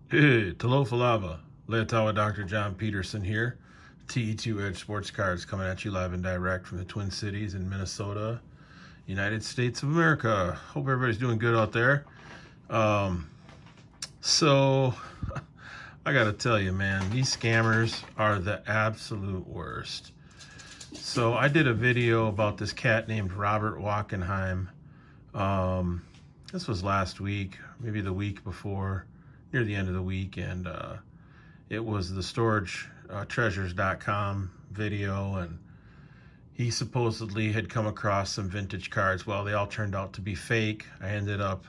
Hey, Talofa Lava, Leotawa Dr. John Peterson here. TE2 Edge Sports Cards coming at you live and direct from the Twin Cities in Minnesota, United States of America. Hope everybody's doing good out there. So I gotta tell you, man, these scammers are the absolute worst. So I did a video about this cat named Robert Wackenheim. This was last week, maybe the week before, near the end of the week, and it was the storagetreasures.com video, and he supposedly had come across some vintage cards. Well, they all turned out to be fake. I ended up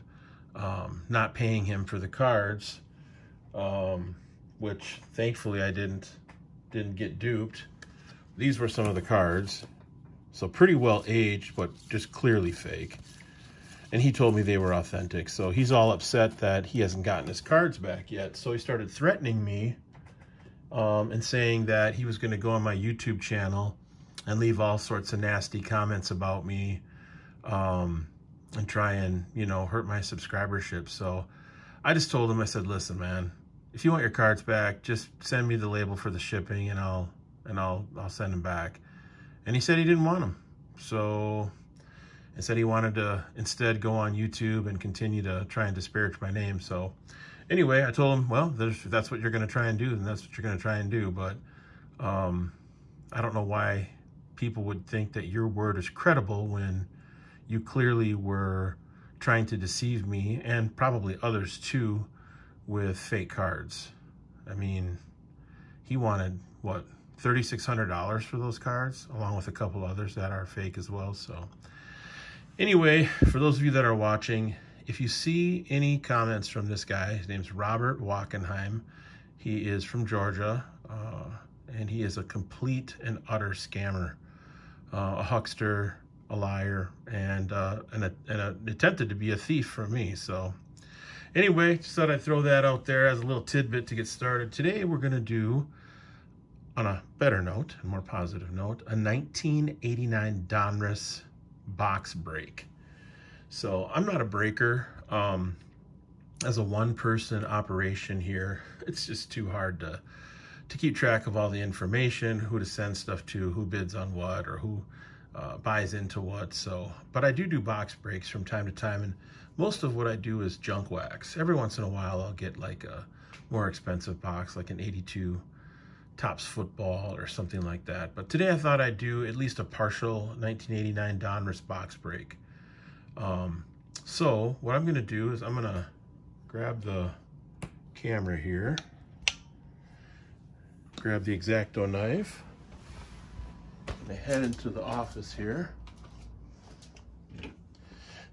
not paying him for the cards, which thankfully I didn't get duped. These were some of the cards, so pretty well aged, but just clearly fake. And he told me they were authentic. So he's all upset that he hasn't gotten his cards back yet. So he started threatening me and saying that he was going to go on my YouTube channel and leave all sorts of nasty comments about me and try and, you know, hurt my subscribership. So I just told him, I said, listen, man, if you want your cards back, just send me the label for the shipping and I'll send them back. And he said he didn't want them. So and said he wanted to instead go on YouTube and continue to try and disparage my name. So anyway, I told him, well, if that's what you're going to try and do, then that's what you're going to try and do. But I don't know why people would think that your word is credible when you clearly were trying to deceive me and probably others too with fake cards. I mean, he wanted, what, $3,600 for those cards, along with a couple others that are fake as well. So anyway, for those of you that are watching, if you see any comments from this guy, his name's Robert Wackenheim. He is from Georgia, and he is a complete and utter scammer, a huckster, a liar, and attempted to be a thief for me. So anyway, just thought I'd throw that out there as a little tidbit to get started. Today we're going to do, on a better note, a more positive note, a 1989 Donruss box break. So I'm not a breaker. As a one-person operation here, it's just too hard to keep track of all the information, who to send stuff to, who bids on what, or who buys into what. So, but I do box breaks from time to time, and most of what I do is junk wax. Every once in a while I'll get like a more expensive box, like an 82 Topps football or something like that. But today I thought I'd do at least a partial 1989 Donruss box break. So what I'm going to do is I'm going to grab the camera here, grab the X-Acto knife, and I head into the office here.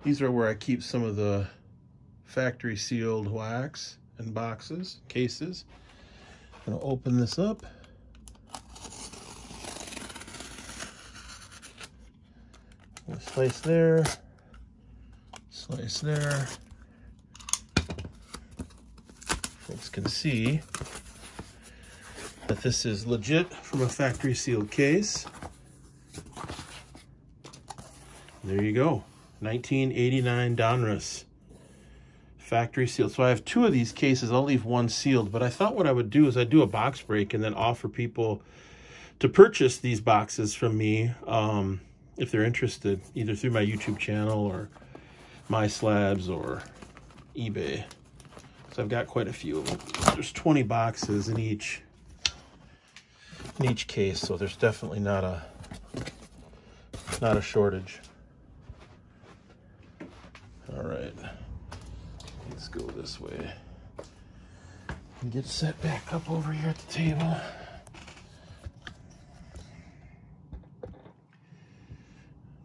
These are where I keep some of the factory sealed wax and boxes, cases. I'm going to open this up. A slice there, slice there. Folks can see that this is legit from a factory sealed case. There you go, 1989 Donruss. Factory sealed. So I have two of these cases. I'll leave one sealed, but I thought what I would do is I'd do a box break and then offer people to purchase these boxes from me if they're interested, either through my YouTube channel or My Slabs or eBay. So I've got quite a few of them. There's 20 boxes in each case, so there's definitely not a shortage. All right. Let's go this way and get set back up over here at the table.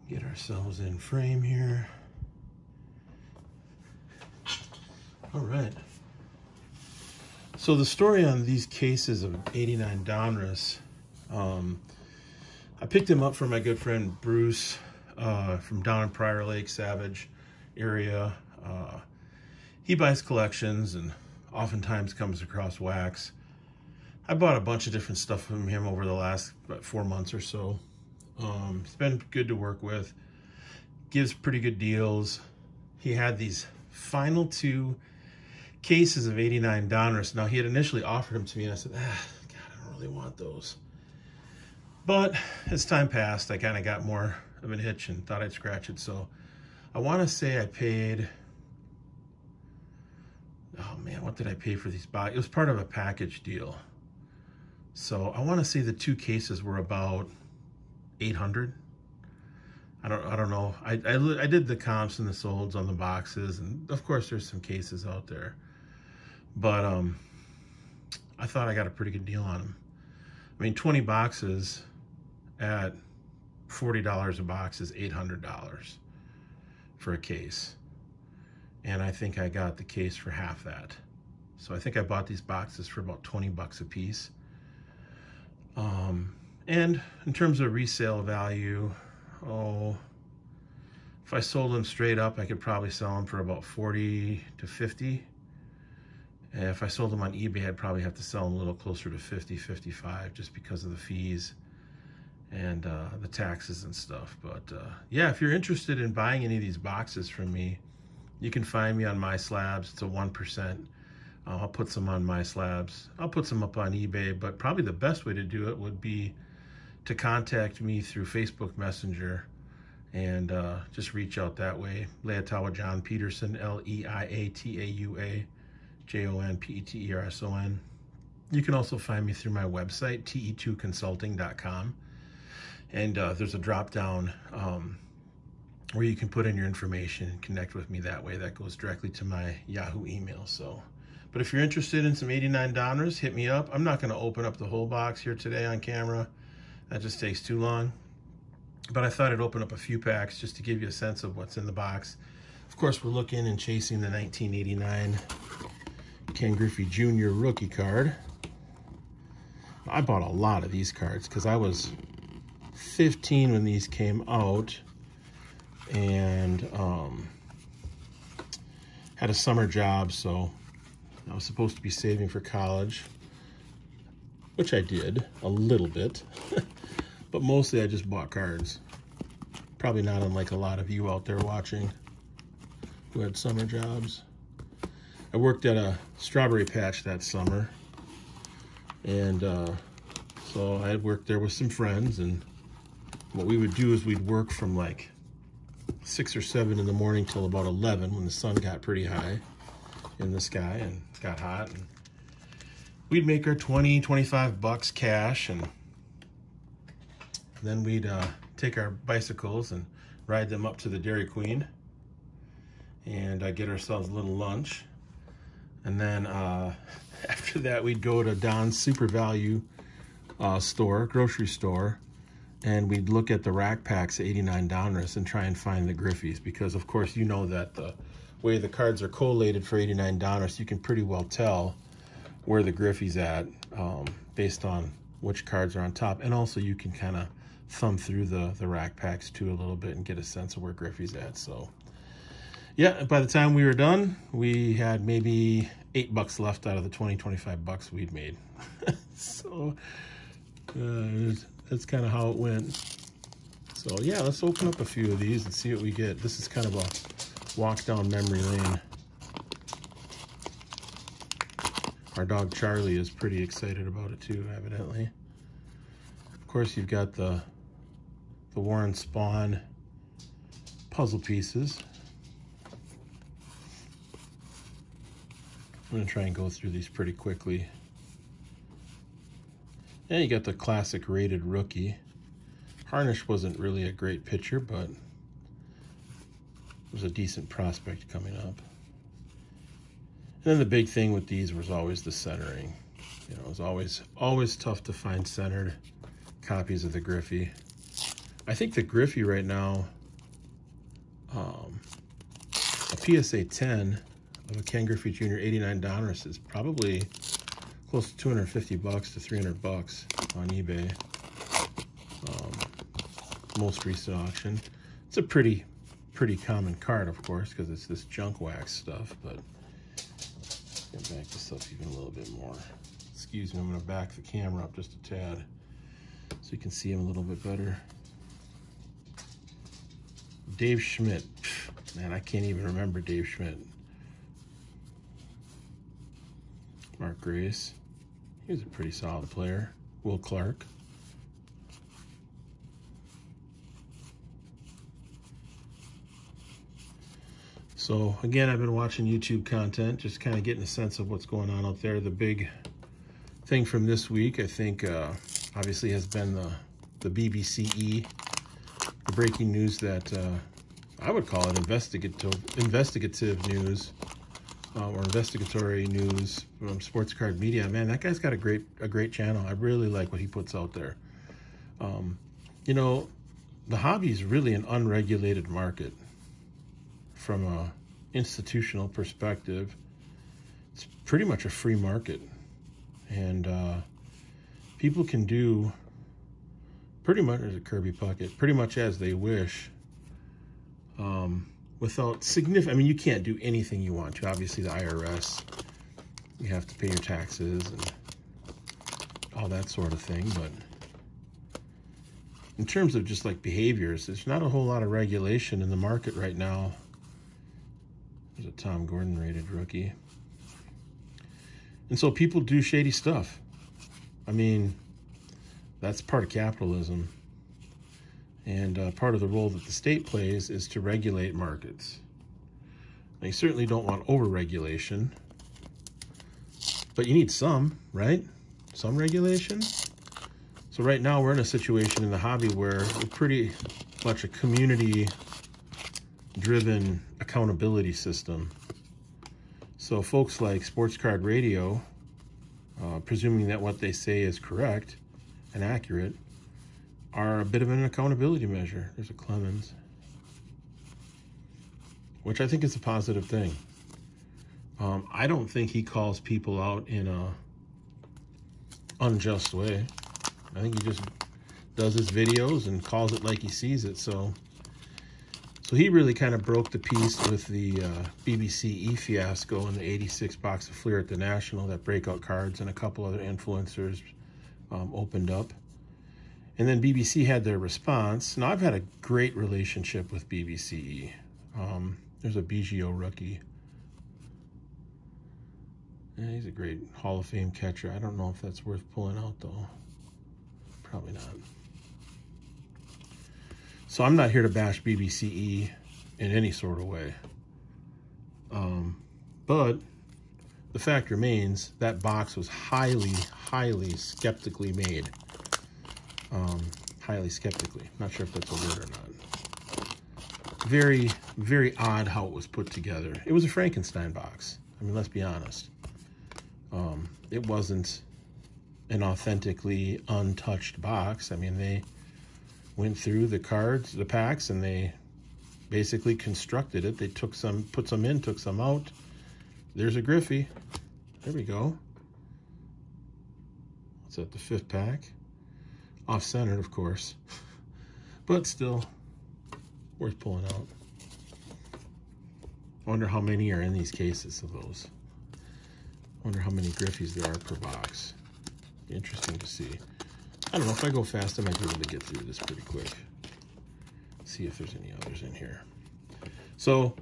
Get ourselves in frame here. All right. So the story on these cases of 89 Donruss, I picked them up from my good friend Bruce from down in Prior Lake, Savage area. He buys collections and oftentimes comes across wax. I bought a bunch of different stuff from him over the last about 4 months or so. He's been good to work with, gives pretty good deals. He had these final two cases of 89 Donruss. Now, he had initially offered them to me, and I said, God, I don't really want those. But as time passed, I kind of got more of an itch and thought I'd scratch it. So I want to say I paid, oh man, what did I pay for these boxes? It was part of a package deal. So I want to say the 2 cases were about $800. I don't know. I did the comps and the solds on the boxes, and of course there's some cases out there. But I thought I got a pretty good deal on them. I mean, 20 boxes at $40 a box is $800 for a case. And I think I got the case for half that. So I think I bought these boxes for about 20 bucks a piece. And in terms of resale value, if I sold them straight up, I could probably sell them for about 40 to 50. And if I sold them on eBay, I'd probably have to sell them a little closer to 50, 55, just because of the fees and the taxes and stuff. But yeah, if you're interested in buying any of these boxes from me, you can find me on My Slabs. It's a 1%. I'll put some on My Slabs. I'll put some up on eBay, but probably the best way to do it would be to contact me through Facebook Messenger and just reach out that way. Leatawa John Peterson, Leiataua John Peterson. You can also find me through my website, TE2consulting.com. And there's a drop down where you can put in your information and connect with me that way. That goes directly to my Yahoo email. So, but if you're interested in some 89 Donruss, hit me up. I'm not going to open up the whole box here today on camera. That just takes too long. But I thought I'd open up a few packs just to give you a sense of what's in the box. Of course, we're looking and chasing the 1989 Ken Griffey Jr. rookie card. I bought a lot of these cards because I was 15 when these came out, and had a summer job, so I was supposed to be saving for college, which I did a little bit. But mostly I just bought cards. Probably not unlike a lot of you out there watching who had summer jobs. I worked at a strawberry patch that summer, and so I had worked there with some friends, and what we would do is we'd work from like 6 or 7 in the morning till about 11 when the sun got pretty high in the sky and got hot, and we'd make our 20, 25 bucks cash, and then we'd take our bicycles and ride them up to the Dairy Queen and get ourselves a little lunch. And then after that, we'd go to Don's Super Value store, grocery store, and we'd look at the rack packs at 89 Donruss and try and find the Griffies, because of course you know that the way the cards are collated for 89 Donruss, you can pretty well tell where the Griffey's at based on which cards are on top. And also you can kind of thumb through the rack packs too a little bit and get a sense of where Griffey's at. So yeah, by the time we were done, we had maybe $8 left out of the 25 bucks we'd made. So that's kind of how it went. So yeah, let's open up a few of these and see what we get. This is kind of a walk down memory lane. Our dog Charlie is pretty excited about it too, evidently. Of course, you've got the Warren Spawn puzzle pieces. I'm going to try and go through these pretty quickly. Yeah, you got the classic rated rookie. Harnish wasn't really a great picture, but it was a decent prospect coming up. And then the big thing with these was always the centering. You know, it was always tough to find centered copies of the Griffey. I think the Griffey right now, a PSA 10 of a Ken Griffey Jr. 89 Donruss is probably close to 250 bucks to 300 bucks on eBay. Most recent auction. It's a pretty common card, of course, because it's this junk wax stuff, but get back this up even a little bit more. Excuse me, I'm going to back the camera up just a tad so you can see him a little bit better. Dave Schmidt. Man, I can't even remember Dave Schmidt. Mark Grace. He was a pretty solid player. Will Clark. So again, I've been watching YouTube content, just kind of getting a sense of what's going on out there. The big thing from this week, I think, obviously has been the BBCE, the breaking news that I would call it investigative news, or investigatory news from Sports Card Media. Man, that guy's got a great channel. I really like what he puts out there. You know, the hobby is really an unregulated market. From a institutional perspective, it's pretty much a free market, and people can do pretty much, there's a Kirby Puckett, pretty much as they wish, without significant, I mean, you can't do anything you want to. Obviously, the IRS, you have to pay your taxes and all that sort of thing, but in terms of just like behaviors, there's not a whole lot of regulation in the market right now. There's a Tom Gordon rated rookie. And so people do shady stuff. I mean, that's part of capitalism. And part of the role that the state plays is to regulate markets. Now, you certainly don't want over-regulation, but you need some, right? Some regulation. So right now we're in a situation in the hobby where we're pretty much a community-driven accountability system. So folks like Sports Card Radio, presuming that what they say is correct and accurate, are a bit of an accountability measure. There's a Clemens, which I think is a positive thing. I don't think he calls people out in a unjust way. I think he just does his videos and calls it like he sees it. So he really kind of broke the peace with the BBCE fiasco and the 86 box of Fleer at the National. That breakout cards and a couple other influencers opened up. And then BBC had their response. Now, I've had a great relationship with BBCE. There's a Biggio rookie. Yeah, he's a great Hall of Fame catcher. I don't know if that's worth pulling out, though. Probably not. So I'm not here to bash BBCE in any sort of way. But the fact remains that box was highly, highly skeptically made. Highly skeptically. Not sure if that's a word or not. Very, very odd how it was put together. It was a Frankenstein box. I mean, let's be honest. It wasn't an authentically untouched box. I mean, they went through the cards, the packs, and they basically constructed it. They took some, put some in, took some out. There's a Griffey. There we go. What's that, the 5th pack? Off-centered, of course. But still, worth pulling out. I wonder how many are in these cases of those. I wonder how many Griffies there are per box. Interesting to see. I don't know, if I go fast, I might be able to get through this pretty quick. See if there's any others in here. So,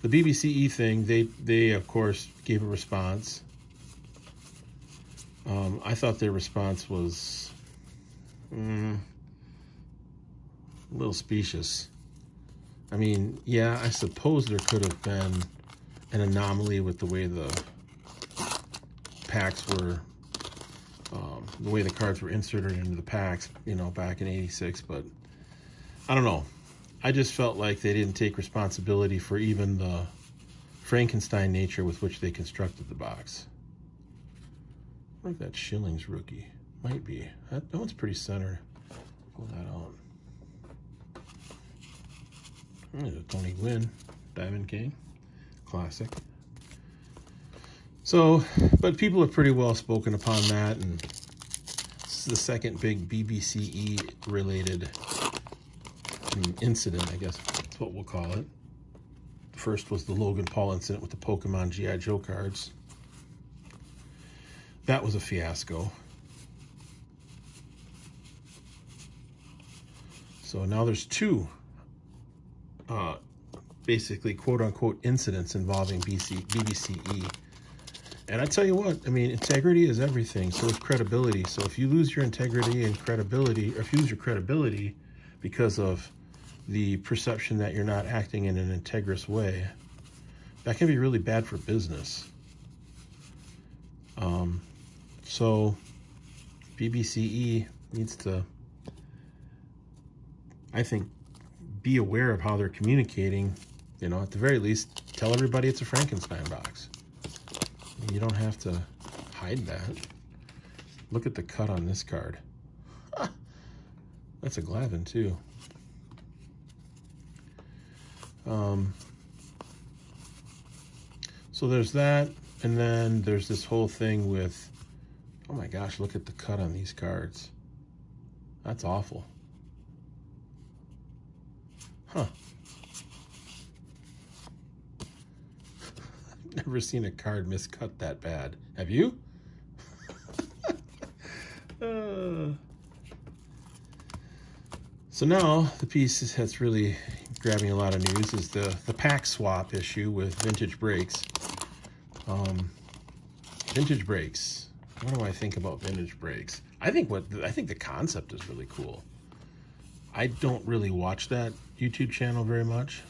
the BBCE thing, they of course gave a response. I thought their response was a little specious. I mean, yeah, I suppose there could have been an anomaly with the way the packs were, the way the cards were inserted into the packs, you know, back in 86, but I don't know. I just felt like they didn't take responsibility for even the Frankenstein nature with which they constructed the box. I wonder if that's Schilling's rookie. Might be. That one's pretty centered. Pull that out. There's a Tony Gwynn, Diamond King. Classic. So, but people have pretty well spoken upon that, and this is the second big BBCE-related incident, I guess that's what we'll call it. The first was the Logan Paul incident with the Pokemon G.I. Joe cards. That was a fiasco. So now there's two, basically, quote-unquote, incidents involving BBCE. And I tell you what, I mean, integrity is everything. So is credibility. So if you lose your integrity and credibility, or if you lose your credibility because of the perception that you're not acting in an integrous way, that can be really bad for business. So BBCE needs to, I think, be aware of how they're communicating. You know, at the very least, tell everybody it's a Frankenstein box. You don't have to hide that. Look at the cut on this card. Ah, that's a Glavin too. So there's that, and then there's this whole thing with, oh my gosh, look at the cut on these cards. That's awful. Huh. I've never seen a card miscut that bad. Have you? So now the piece that's really grabbing a lot of news is the pack swap issue with vintage brakes. Vintage brakes. What do I think about vintage brakes? I think the concept is really cool. I don't really watch that YouTube channel very much,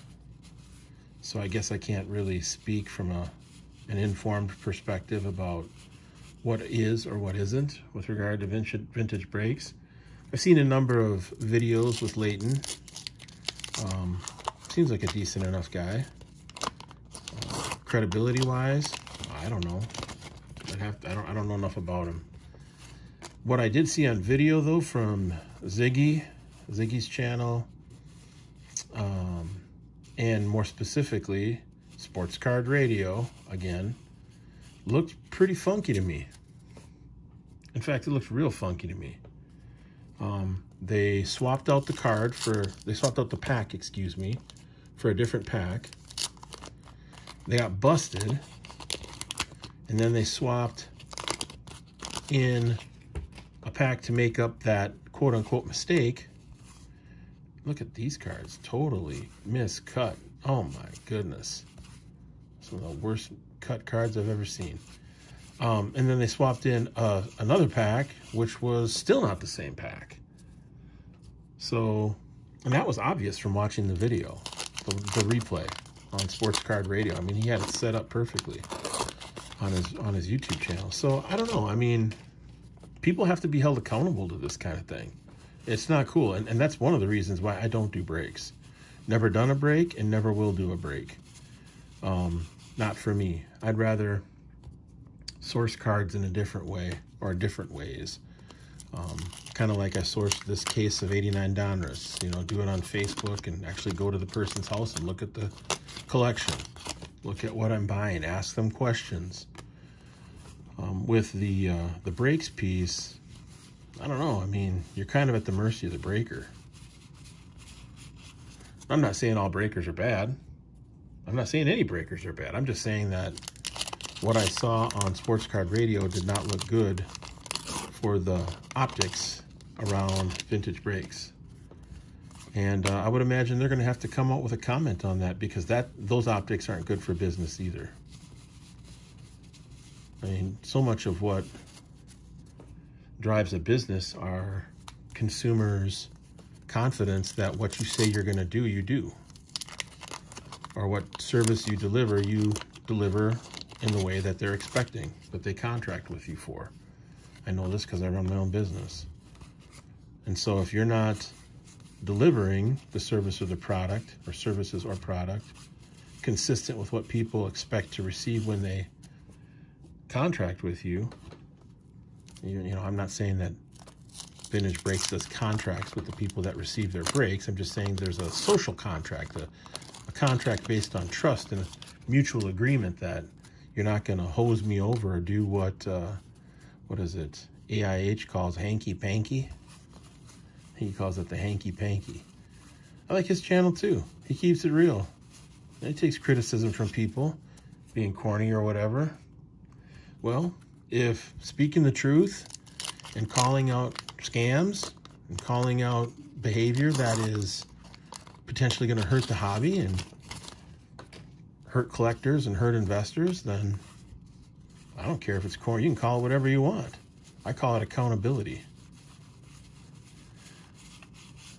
so I guess I can't really speak from an informed perspective about what is or what isn't with regard to vintage brakes. I've seen a number of videos with Leighton. Seems like a decent enough guy. Credibility wise, I don't know. I don't know enough about him. What I did see on video though from Ziggy's channel, and more specifically Sports Card Radio, again, looked pretty funky to me. In fact, it looked real funky to me. They swapped out the pack, excuse me, for a different pack. They got busted, and then they swapped in a pack to make up that quote-unquote mistake. Look at these cards, totally miscut. Oh my goodness. Some of the worst cut cards I've ever seen. And then they swapped in another pack, which was still not the same pack. So, and that was obvious from watching the video, the replay on Sports Card Radio. I mean, he had it set up perfectly on his YouTube channel. So I don't know. I mean, people have to be held accountable to this kind of thing. It's not cool. And that's one of the reasons why I don't do breaks. Never done a break and never will do a break. Not for me. I'd rather source cards in a different way, or different ways. Kind of like I sourced this case of 89 Donruss, you know, do it on Facebook and actually go to the person's house and look at the collection, look at what I'm buying, ask them questions. With the breaks piece, I don't know. I mean, you're kind of at the mercy of the breaker. I'm not saying all breakers are bad. I'm not saying any breakers are bad. I'm just saying that what I saw on Sports Card Radio did not look good for the optics around vintage brakes. And I would imagine they're going to have to come out with a comment on that, because those optics aren't good for business either. I mean, so much of what drives a business are consumers' confidence that what you say you're going to do, you do. Or what service you deliver in the way that they're expecting, that they contract with you for. I know this because I run my own business. And so if you're not delivering the service or the product, or services or product, consistent with what people expect to receive when they contract with you, you know, I'm not saying that Vintage Brakes does contracts with the people that receive their brakes. I'm just saying there's a social contract, a contract based on trust and a mutual agreement that you're not going to hose me over or do what is it, AIH calls hanky-panky. He calls it the hanky-panky. I like his channel too. He keeps it real. And he takes criticism from people being corny or whatever. Well, if speaking the truth and calling out scams and calling out behavior that is potentially going to hurt the hobby and hurt collectors and hurt investors, then I don't care if it's corny. You can call it whatever you want. I call it accountability.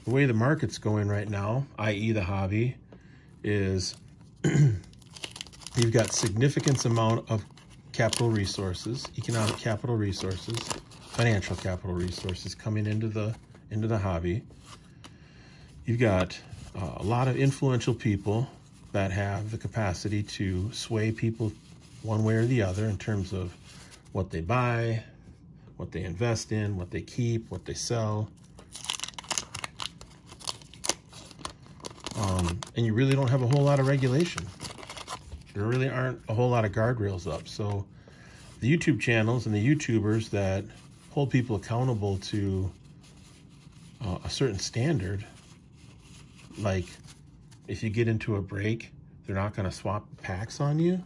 The way the market's going right now, i.e. the hobby, is you've got significant amount of capital resources, economic capital resources, financial capital resources coming into the hobby. You've got a lot of influential people that have the capacity to sway people one way or the other in terms of what they buy, what they invest in, what they keep, what they sell. And you really don't have a whole lot of regulation. There really aren't a whole lot of guardrails up. So the YouTube channels and the YouTubers that hold people accountable to a certain standard, like if you get into a break, they're not going to swap packs on you.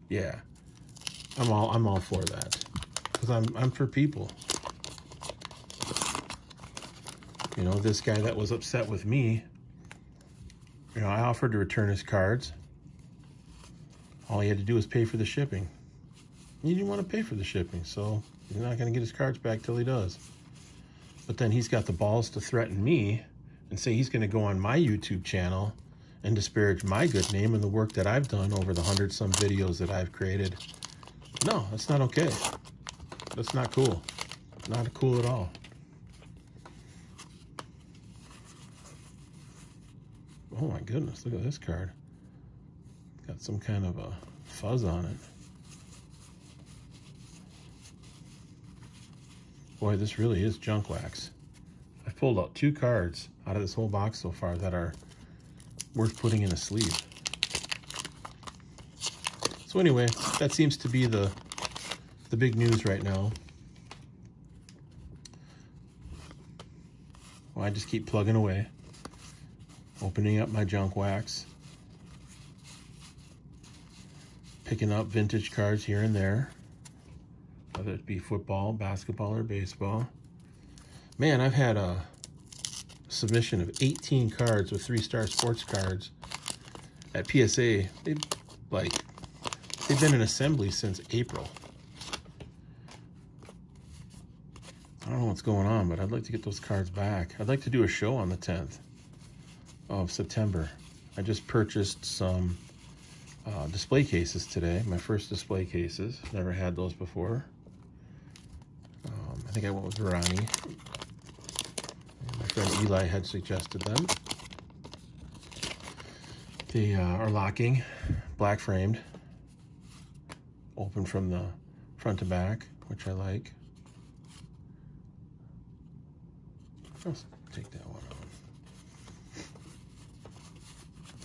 Yeah, I'm all for that, because I'm for people. You know, this guy that was upset with me, you know, I offered to return his cards. All he had to do was pay for the shipping. He didn't want to pay for the shipping, so he's not going to get his cards back till he does. But then he's got the balls to threaten me and say he's going to go on my YouTube channel and disparage my good name and the work that I've done over the 100-some videos that I've created. No, that's not okay. That's not cool. Not cool at all. Oh my goodness, look at this card. Got some kind of a fuzz on it. Boy, this really is junk wax. I've pulled out 2 cards out of this whole box so far that are worth putting in a sleeve. So anyway, that seems to be the big news right now. Well, I just keep plugging away, opening up my junk wax, picking up vintage cards here and there, whether it be football, basketball, or baseball. Man, I've had a submission of 18 cards with 3-star sports cards at PSA. They've been in assembly since April. I don't know what's going on, but I'd like to get those cards back. I'd like to do a show on the 10th of September. I just purchased some display cases today, my first display cases. Never had those before. I think I went with Ronnie. My friend Eli had suggested them. They are locking, black framed, open from the front to back, which I like. I'll take that one out.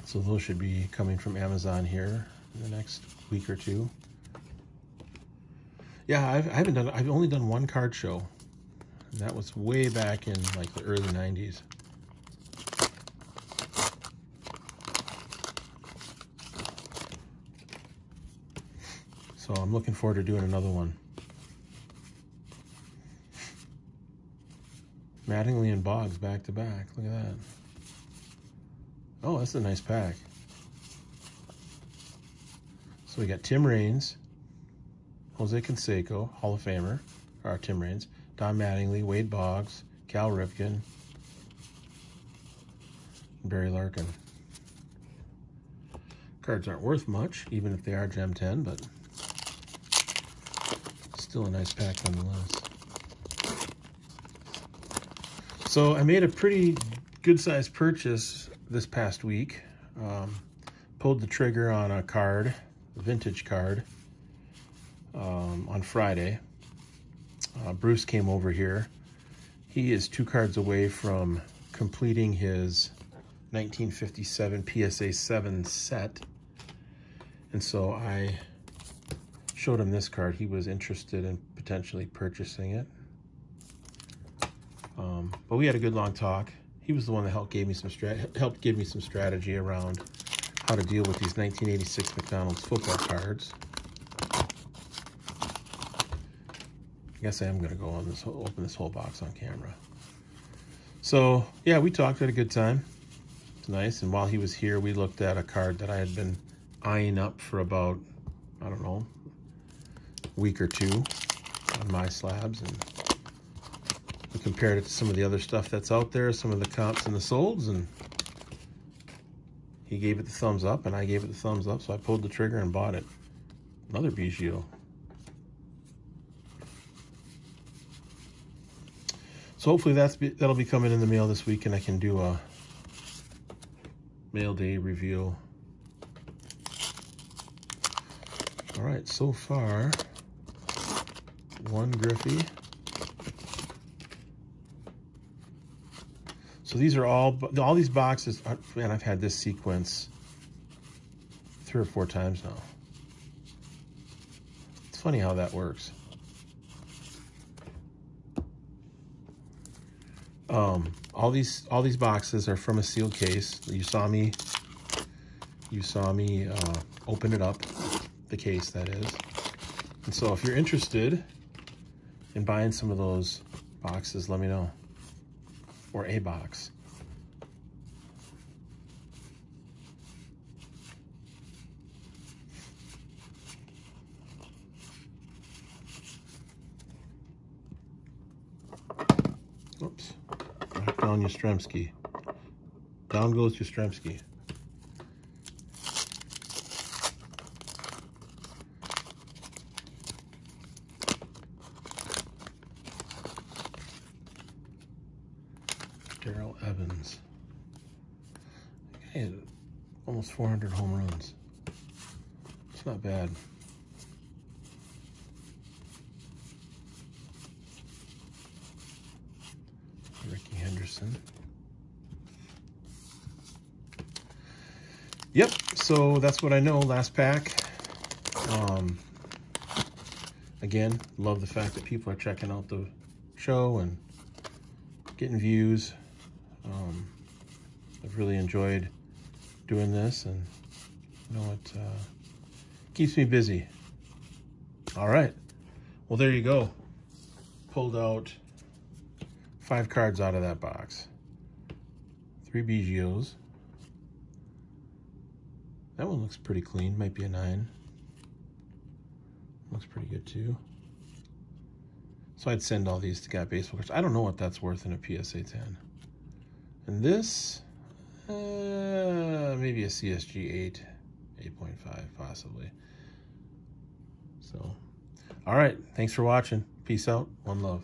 So those should be coming from Amazon here in the next week or 2. Yeah, I've only done 1 card show, and that was way back in like the early 90s. So I'm looking forward to doing another one. Mattingly and Boggs back to back. Look at that. Oh, that's a nice pack. So we got Tim Raines, Jose Canseco, Hall of Famer, or Tim Raines, Don Mattingly, Wade Boggs, Cal Ripken, and Barry Larkin. Cards aren't worth much, even if they are Gem 10, but still a nice pack nonetheless. So I made a pretty good-sized purchase this past week. Pulled the trigger on a card, a vintage card, on Friday. Bruce came over here. He is 2 cards away from completing his 1957 PSA 7 set. And so I showed him this card. He was interested in potentially purchasing it. But we had a good long talk. He was the one that helped give me some strategy around how to deal with these 1986 McDonald's football cards. I guess I am going to go on this, open this whole box on camera. So yeah, we talked, had a good time. It's nice. And while he was here, we looked at a card that I had been eyeing up for about, I don't know, week or two on my slabs, and we compared it to some of the other stuff that's out there, some of the comps and the solds, and he gave it the thumbs up and I gave it the thumbs up, so I pulled the trigger and bought it. Another Biggio. So hopefully that'll be coming in the mail this week, and I can do a mail day review. All right, so far, one Griffey. So these are all these boxes. Man, I've had this sequence 3 or 4 times now. It's funny how that works. All these boxes are from a sealed case. You saw me open it up, the case that is. And so if you're interested in buying some of those boxes, let me know. Or a box. Oops. Right down Yastrzemski. Down goes Yastrzemski. Darrell Evans. He had almost 400 home runs. It's not bad. Ricky Henderson. Yep, so that's what I know. Last pack. Again, love the fact that people are checking out the show and getting views. I've really enjoyed doing this, and you know, it keeps me busy. All right, well, there you go. Pulled out 5 cards out of that box. 3 Biggios. That one looks pretty clean, might be a 9. Looks pretty good too. So I'd send all these to Got Baseball cards. I don't know what that's worth in a PSA 10. And this, maybe a CSG 8, 8.5 possibly. So, all right, thanks for watching. Peace out, one love.